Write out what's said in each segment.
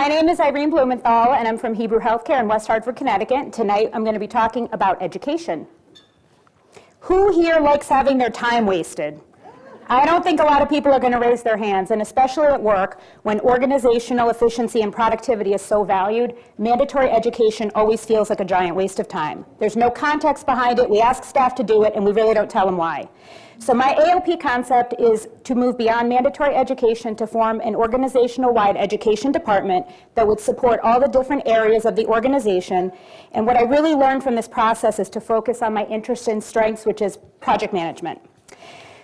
My name is Irene Blumenthal, and I'm from Hebrew Healthcare in West Hartford, Connecticut. Tonight, I'm going to be talking about education. Who here likes having their time wasted? I don't think a lot of people are going to raise their hands, and especially at work, when organizational efficiency and productivity is so valued, mandatory education always feels like a giant waste of time. There's no context behind it. We ask staff to do it, and we really don't tell them why. So my AOP concept is to move beyond mandatory education to form an organizational-wide education department that would support all the different areas of the organization. And what I really learned from this process is to focus on my interest and strengths, which is project management.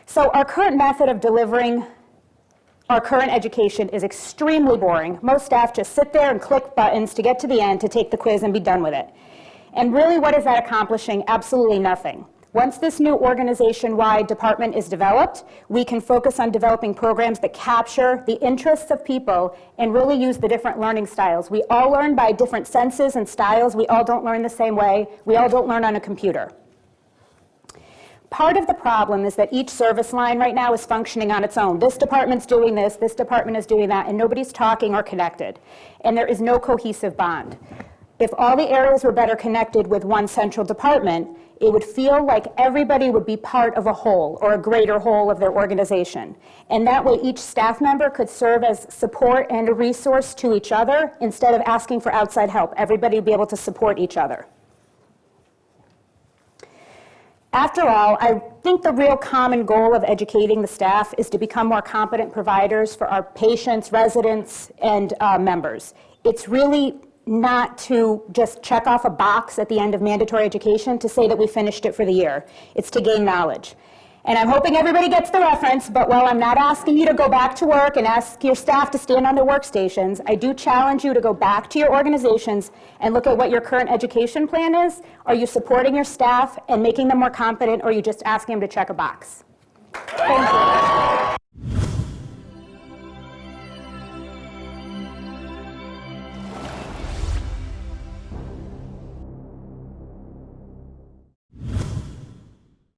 So our current method of delivering our current education is extremely boring. Most staff just sit there and click buttons to get to the end to take the quiz and be done with it. And really, what is that accomplishing? Absolutely nothing. Once this new organization-wide department is developed, we can focus on developing programs that capture the interests of people and really use the different learning styles. We all learn by different senses and styles. We all don't learn the same way. We all don't learn on a computer. Part of the problem is that each service line right now is functioning on its own. This department's doing this department is doing that, and nobody's talking or connected. And there is no cohesive bond. If all the areas were better connected with one central department, it would feel like everybody would be part of a whole or a greater whole of their organization. And that way each staff member could serve as support and a resource to each other instead of asking for outside help. Everybody would be able to support each other. After all, I think the real common goal of educating the staff is to become more competent providers for our patients, residents, and members. It's really not to just check off a box at the end of mandatory education to say that we finished it for the year. It's to gain knowledge. And I'm hoping everybody gets the reference, but while I'm not asking you to go back to work and ask your staff to stand on their workstations, I do challenge you to go back to your organizations and look at what your current education plan is. Are you supporting your staff and making them more competent, or are you just asking them to check a box? Thank you.